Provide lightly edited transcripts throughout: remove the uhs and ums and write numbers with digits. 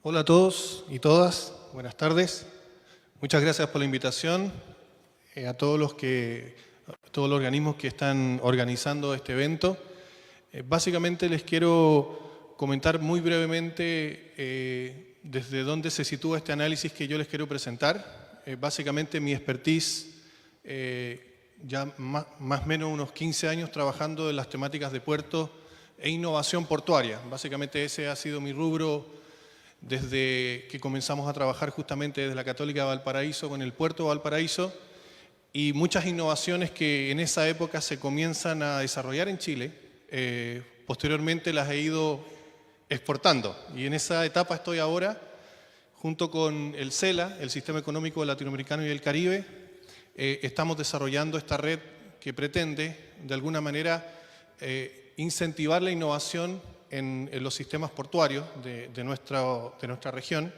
Hola a todos y todas, buenas tardes. Muchas gracias por la invitación a todos los organismos que están organizando este evento. Básicamente les quiero comentar muy brevemente desde dónde se sitúa este análisis que yo les quiero presentar. Básicamente mi expertise, ya más o menos unos 15 años trabajando en las temáticas de puertos e innovación portuaria. Básicamente ese ha sido mi rubro desde que comenzamos a trabajar justamente desde la Católica de Valparaíso con el puerto de Valparaíso, y muchas innovaciones que en esa época se comienzan a desarrollar en Chile, posteriormente las he ido exportando, y en esa etapa estoy ahora junto con el CELA, el Sistema Económico Latinoamericano y del Caribe. Estamos desarrollando esta red que pretende de alguna manera incentivar la innovación en los sistemas portuarios de nuestra región,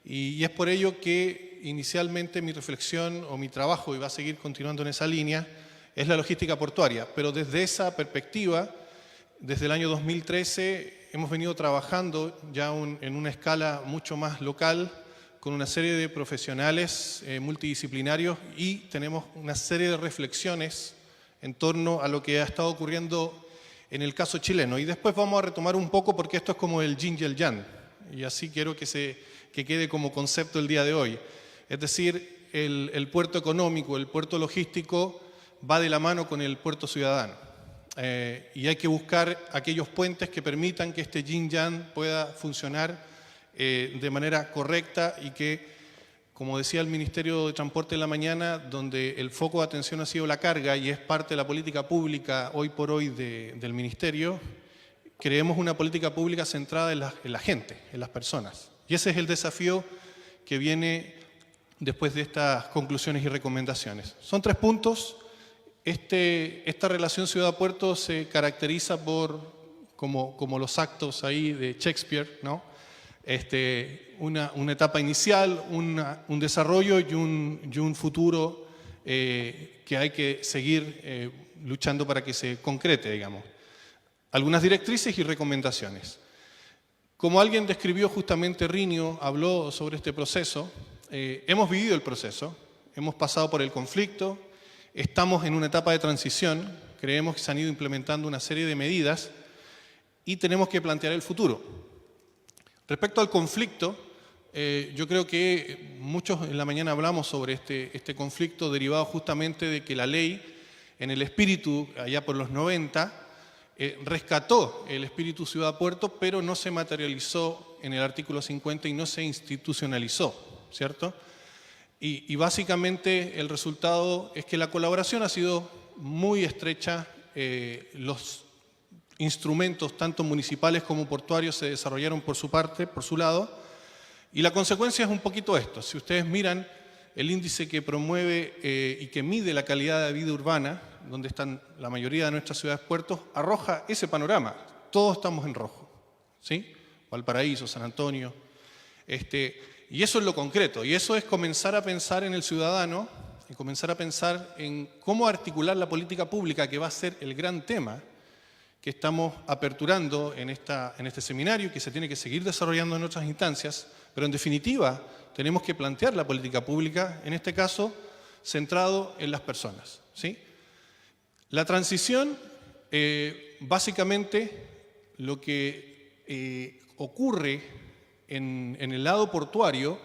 y es por ello que inicialmente mi reflexión o mi trabajo, y va a seguir continuando en esa línea, es la logística portuaria. Pero desde esa perspectiva, desde el año 2013 hemos venido trabajando ya en una escala mucho más local, con una serie de profesionales multidisciplinarios, y tenemos una serie de reflexiones en torno a lo que ha estado ocurriendo en el caso chileno. Y después vamos a retomar un poco, porque esto es como el yin y el yang, y así quiero que quede como concepto el día de hoy. Es decir, el puerto económico, el puerto logístico va de la mano con el puerto ciudadano. Y hay que buscar aquellos puentes que permitan que este yin yang pueda funcionar de manera correcta, y que, como decía el Ministerio de Transporte en la mañana, donde el foco de atención ha sido la carga y es parte de la política pública hoy por hoy del Ministerio, creemos una política pública centrada en la gente, en las personas. Y ese es el desafío que viene después de estas conclusiones y recomendaciones. Son 3 puntos. Esta relación ciudad-puerto se caracteriza por, como los actos ahí de Shakespeare, ¿no? Una etapa inicial, un desarrollo y un futuro que hay que seguir luchando para que se concrete, digamos. Algunas directrices y recomendaciones. Como alguien describió justamente, Rinio habló sobre este proceso, hemos vivido el proceso, hemos pasado por el conflicto, estamos en una etapa de transición, creemos que se han ido implementando una serie de medidas y tenemos que plantear el futuro. Respecto al conflicto, yo creo que muchos en la mañana hablamos sobre este conflicto derivado justamente de que la ley, en el espíritu, allá por los 90, rescató el espíritu ciudad-puerto, pero no se materializó en el artículo 50 y no se institucionalizó, ¿cierto? Y básicamente el resultado es que la colaboración ha sido muy estrecha, los instrumentos tanto municipales como portuarios se desarrollaron por su parte, por su lado, y la consecuencia es un poquito esto. Si ustedes miran el índice que promueve y que mide la calidad de vida urbana, donde están la mayoría de nuestras ciudades puertos, arroja ese panorama. Todos estamos en rojo, ¿sí? Valparaíso, San Antonio. Y eso es lo concreto, y eso es comenzar a pensar en el ciudadano y comenzar a pensar en cómo articular la política pública, que va a ser el gran tema que estamos aperturando en este seminario, que se tiene que seguir desarrollando en otras instancias, pero en definitiva tenemos que plantear la política pública, en este caso centrado en las personas, ¿sí? La transición, básicamente lo que ocurre en el lado portuario,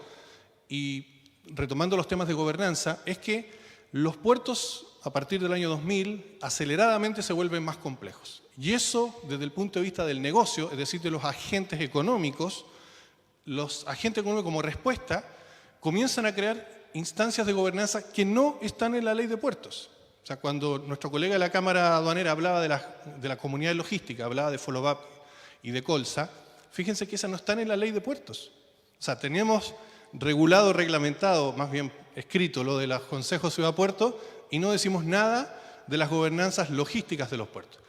y retomando los temas de gobernanza, es que los puertos a partir del año 2000 aceleradamente se vuelven más complejos. Y eso, desde el punto de vista del negocio, es decir, de los agentes económicos como respuesta comienzan a crear instancias de gobernanza que no están en la ley de puertos. O sea, cuando nuestro colega de la Cámara Aduanera hablaba de la comunidad de logística, hablaba de Folobap y de Colsa, fíjense que esas no están en la ley de puertos. O sea, tenemos regulado, reglamentado, más bien escrito, lo de los consejos ciudad-puerto, y no decimos nada de las gobernanzas logísticas de los puertos.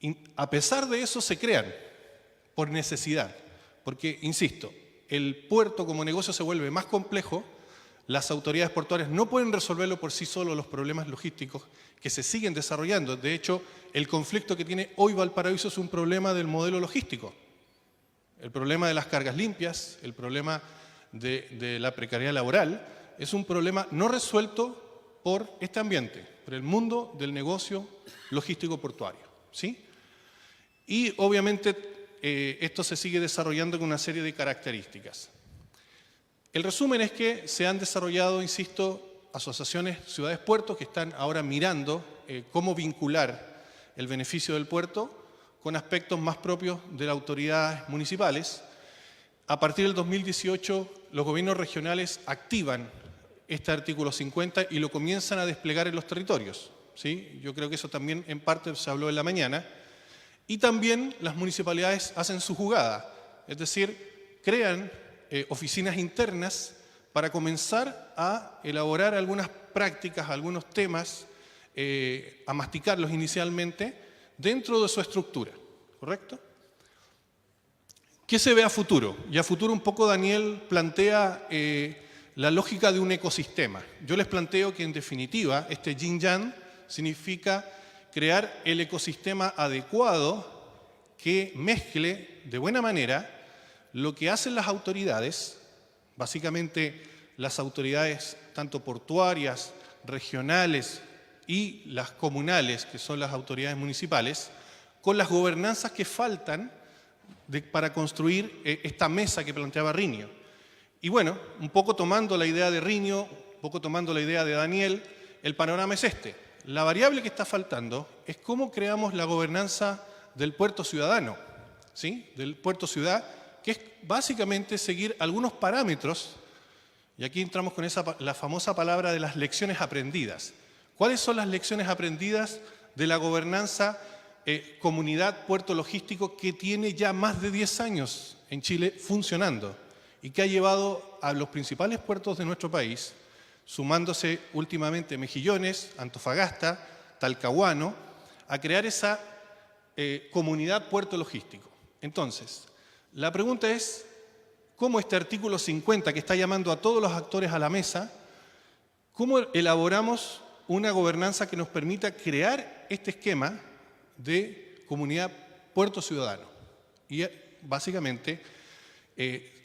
Y a pesar de eso se crean por necesidad, porque, insisto, el puerto como negocio se vuelve más complejo, las autoridades portuarias no pueden resolverlo por sí solos los problemas logísticos que se siguen desarrollando. De hecho, el conflicto que tiene hoy Valparaíso es un problema del modelo logístico. El problema de las cargas limpias, el problema de la precariedad laboral, es un problema no resuelto por este ambiente, por el mundo del negocio logístico portuario, ¿sí? Y obviamente esto se sigue desarrollando con una serie de características. El resumen es que se han desarrollado, insisto, asociaciones ciudades-puertos que están ahora mirando cómo vincular el beneficio del puerto con aspectos más propios de las autoridades municipales. A partir del 2018, los gobiernos regionales activan este artículo 50 y lo comienzan a desplegar en los territorios, ¿sí? Yo creo que eso también en parte se habló en la mañana. Y también las municipalidades hacen su jugada, es decir, crean oficinas internas para comenzar a elaborar algunas prácticas, algunos temas, a masticarlos inicialmente dentro de su estructura, ¿correcto? ¿Qué se ve a futuro? Y a futuro un poco Daniel plantea la lógica de un ecosistema. Yo les planteo que en definitiva este yin-yang significa crear el ecosistema adecuado que mezcle de buena manera lo que hacen las autoridades, básicamente las autoridades tanto portuarias, regionales y las comunales, que son las autoridades municipales, con las gobernanzas que faltan para construir esta mesa que planteaba Rinio. Y bueno, un poco tomando la idea de Rinio, un poco tomando la idea de Daniel, el panorama es este. La variable que está faltando es cómo creamos la gobernanza del puerto ciudadano, ¿sí? Del puerto ciudad, que es básicamente seguir algunos parámetros, y aquí entramos con la famosa palabra de las lecciones aprendidas. ¿Cuáles son las lecciones aprendidas de la gobernanza comunidad puerto logístico que tiene ya más de 10 años en Chile funcionando y que ha llevado a los principales puertos de nuestro país, sumándose últimamente Mejillones, Antofagasta, Talcahuano, a crear esa comunidad puerto logístico? Entonces, la pregunta es, ¿cómo este artículo 50 que está llamando a todos los actores a la mesa, cómo elaboramos una gobernanza que nos permita crear este esquema de comunidad puerto ciudadano? Y básicamente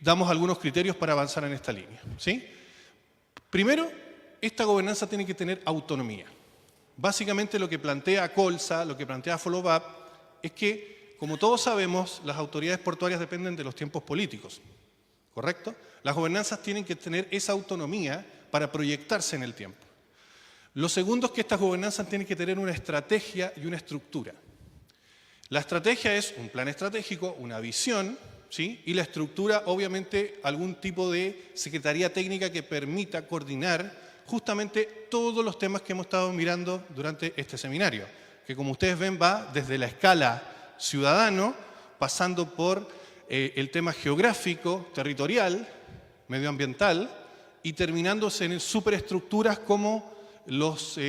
damos algunos criterios para avanzar en esta línea, ¿sí? Primero, esta gobernanza tiene que tener autonomía. Básicamente lo que plantea Colsa, lo que plantea Follow Up, es que, como todos sabemos, las autoridades portuarias dependen de los tiempos políticos, ¿correcto? Las gobernanzas tienen que tener esa autonomía para proyectarse en el tiempo. Lo segundo es que estas gobernanzas tienen que tener una estrategia y una estructura. La estrategia es un plan estratégico, una visión, ¿sí? Y la estructura, obviamente, algún tipo de secretaría técnica que permita coordinar justamente todos los temas que hemos estado mirando durante este seminario, que como ustedes ven va desde la escala ciudadano, pasando por el tema geográfico, territorial, medioambiental, y terminándose en superestructuras como los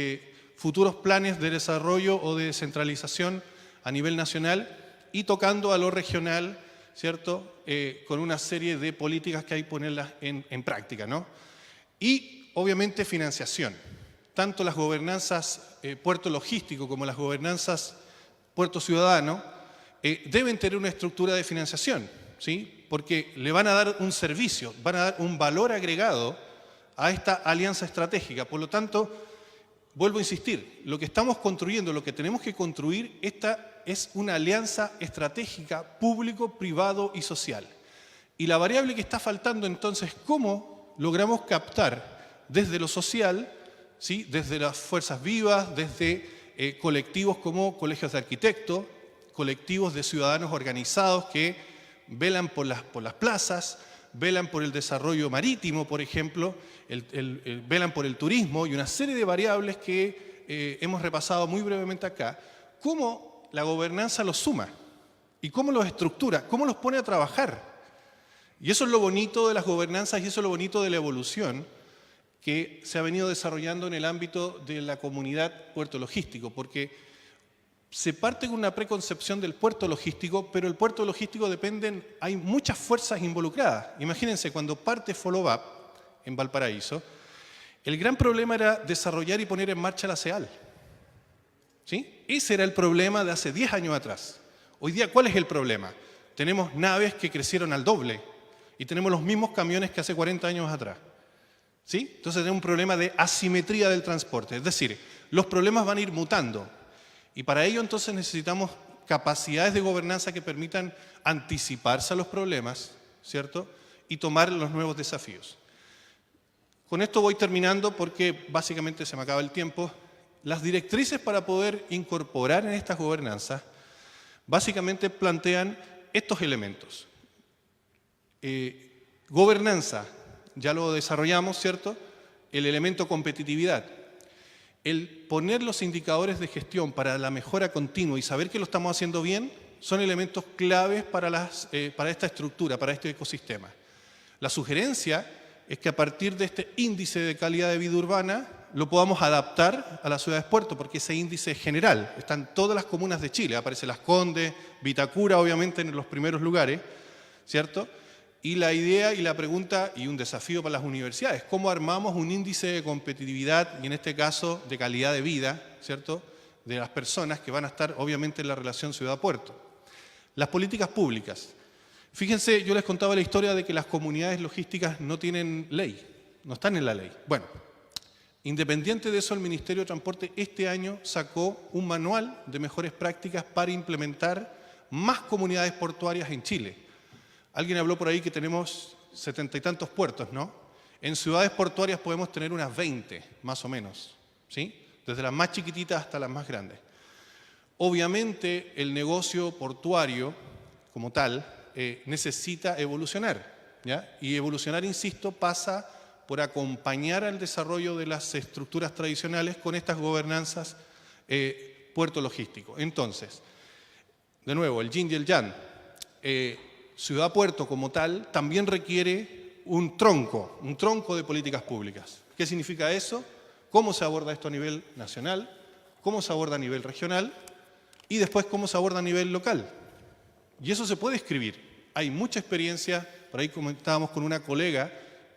futuros planes de desarrollo o de descentralización a nivel nacional y tocando a lo regional, ¿cierto? Con una serie de políticas que hay que ponerlas en práctica, ¿no? Y obviamente financiación. Tanto las gobernanzas puerto logístico como las gobernanzas puerto ciudadano deben tener una estructura de financiación, ¿sí? Porque le van a dar un servicio, van a dar un valor agregado a esta alianza estratégica. Por lo tanto, vuelvo a insistir, lo que estamos construyendo, lo que tenemos que construir, esta es una alianza estratégica público, privado y social. Y la variable que está faltando entonces, ¿cómo logramos captar desde lo social, ¿sí? Desde las fuerzas vivas, desde colectivos como colegios de arquitectos, colectivos de ciudadanos organizados que velan por las plazas, velan por el desarrollo marítimo, por ejemplo, velan por el turismo y una serie de variables que hemos repasado muy brevemente acá? ¿Cómo la gobernanza los suma? ¿Y cómo los estructura? ¿Cómo los pone a trabajar? Y eso es lo bonito de las gobernanzas y eso es lo bonito de la evolución que se ha venido desarrollando en el ámbito de la comunidad puerto logístico, porque se parte con una preconcepción del puerto logístico, pero el puerto logístico hay muchas fuerzas involucradas. Imagínense, cuando parte Follow Up en Valparaíso, el gran problema era desarrollar y poner en marcha la CEAL, ¿sí? Ese era el problema de hace 10 años atrás. Hoy día, ¿cuál es el problema? tenemos naves que crecieron al doble y tenemos los mismos camiones que hace 40 años atrás. ¿Sí? Entonces tenemos un problema de asimetría del transporte, es decir, los problemas van a ir mutando y para ello entonces necesitamos capacidades de gobernanza que permitan anticiparse a los problemas, ¿cierto? Y tomar los nuevos desafíos. Con esto voy terminando porque básicamente se me acaba el tiempo. Las directrices para poder incorporar en estas gobernanzas básicamente plantean estos elementos. Gobernanza, ya lo desarrollamos, ¿cierto? El elemento competitividad. El poner los indicadores de gestión para la mejora continua y saber que lo estamos haciendo bien son elementos claves para esta estructura, para este ecosistema. La sugerencia es que a partir de este índice de calidad de vida urbana lo podamos adaptar a las ciudades puerto, porque ese índice es general, están todas las comunas de Chile, aparece Las Condes, Vitacura obviamente en los primeros lugares, ¿cierto? Y la idea y la pregunta y un desafío para las universidades, ¿cómo armamos un índice de competitividad y en este caso de calidad de vida, ¿cierto?, de las personas que van a estar obviamente en la relación ciudad-puerto? Las políticas públicas. Fíjense, yo les contaba la historia de que las comunidades logísticas no tienen ley, no están en la ley. Bueno, independiente de eso, el Ministerio de Transporte este año sacó un manual de mejores prácticas para implementar más comunidades portuarias en Chile. Alguien habló por ahí que tenemos 70 y tantos puertos, ¿no? En ciudades portuarias podemos tener unas 20, más o menos, ¿sí? Desde las más chiquititas hasta las más grandes. Obviamente, el negocio portuario, como tal, necesita evolucionar, ¿ya? Y evolucionar, insisto, pasa por acompañar al desarrollo de las estructuras tradicionales con estas gobernanzas puerto logístico. Entonces, de nuevo, el yin y el yang. Ciudad-puerto como tal también requiere un tronco de políticas públicas. ¿Qué significa eso? ¿Cómo se aborda esto a nivel nacional? ¿Cómo se aborda a nivel regional? Y después, ¿cómo se aborda a nivel local? Y eso se puede escribir. Hay mucha experiencia, por ahí comentábamos con una colega,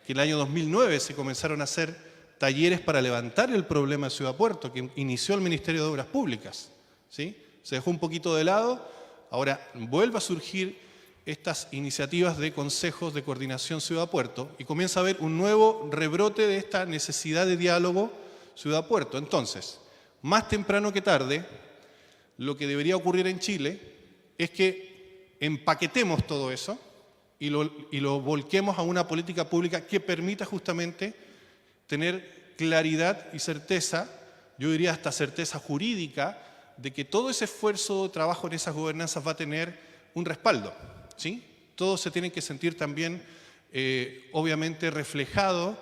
que en el año 2009 se comenzaron a hacer talleres para levantar el problema de Ciudad-Puerto, que inició el Ministerio de Obras Públicas, ¿sí? Se dejó un poquito de lado, ahora vuelve a surgir estas iniciativas de consejos de coordinación Ciudad-Puerto y comienza a haber un nuevo rebrote de esta necesidad de diálogo Ciudad-Puerto. Entonces, más temprano que tarde, lo que debería ocurrir en Chile es que empaquetemos todo eso y lo volquemos a una política pública que permita justamente tener claridad y certeza, yo diría hasta certeza jurídica, de que todo ese esfuerzo de trabajo en esas gobernanzas va a tener un respaldo, ¿sí? Todos se tienen que sentir también, obviamente, reflejado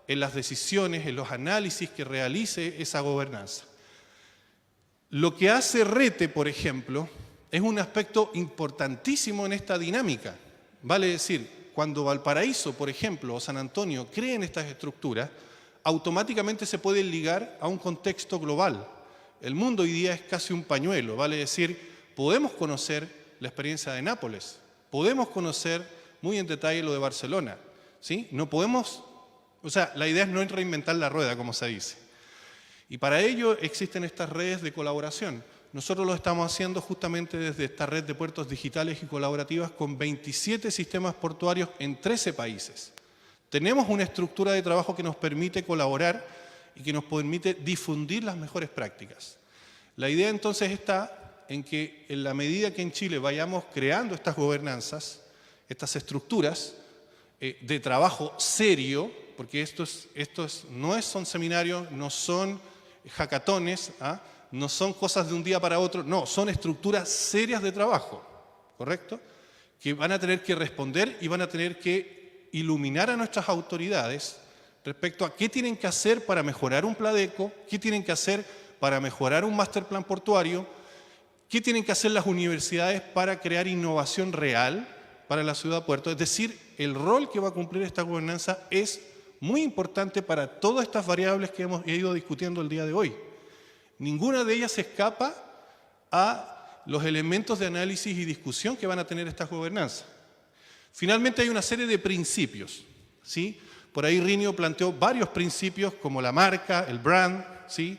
en las decisiones, en los análisis que realice esa gobernanza. Lo que hace RETE, por ejemplo, es un aspecto importantísimo en esta dinámica. Vale decir, cuando Valparaíso, por ejemplo, o San Antonio creen estas estructuras, automáticamente se pueden ligar a un contexto global. El mundo hoy día es casi un pañuelo, vale decir, podemos conocer la experiencia de Nápoles, podemos conocer muy en detalle lo de Barcelona, ¿sí? No podemos, o sea, la idea es no reinventar la rueda, como se dice. Y para ello existen estas redes de colaboración. Nosotros lo estamos haciendo justamente desde esta red de puertos digitales y colaborativas con 27 sistemas portuarios en 13 países. Tenemos una estructura de trabajo que nos permite colaborar y que nos permite difundir las mejores prácticas. La idea entonces está en que en la medida que en Chile vayamos creando estas gobernanzas, estas estructuras de trabajo serio, porque no son seminarios, no son hackatones, no son cosas de un día para otro, no, son estructuras serias de trabajo, ¿correcto? Que van a tener que responder y van a tener que iluminar a nuestras autoridades respecto a qué tienen que hacer para mejorar un Pladeco, qué tienen que hacer para mejorar un master plan portuario, qué tienen que hacer las universidades para crear innovación real para la ciudad-puerto. Es decir, el rol que va a cumplir esta gobernanza es muy importante para todas estas variables que hemos ido discutiendo el día de hoy. Ninguna de ellas se escapa a los elementos de análisis y discusión que van a tener estas gobernanzas. Finalmente hay una serie de principios, ¿sí? Por ahí Rinio planteó varios principios como la marca, el brand, ¿sí?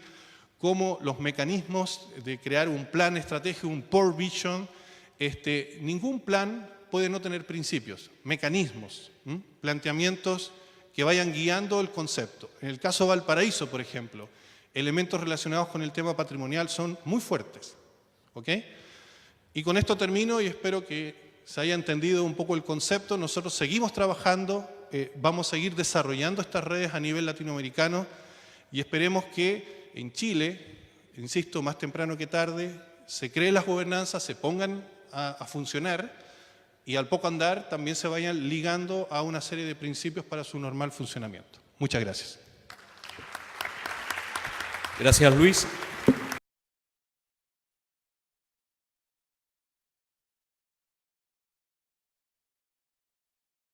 Como los mecanismos de crear un plan estratégico, un Port Vision, ningún plan puede no tener principios, mecanismos, planteamientos que vayan guiando el concepto. En el caso de Valparaíso, por ejemplo, elementos relacionados con el tema patrimonial son muy fuertes. ¿Ok? Y con esto termino y espero que se haya entendido un poco el concepto. Nosotros seguimos trabajando, vamos a seguir desarrollando estas redes a nivel latinoamericano y esperemos que en Chile, insisto, más temprano que tarde, se creen las gobernanzas, se pongan a funcionar y al poco andar también se vayan ligando a una serie de principios para su normal funcionamiento. Muchas gracias. Gracias, Luis.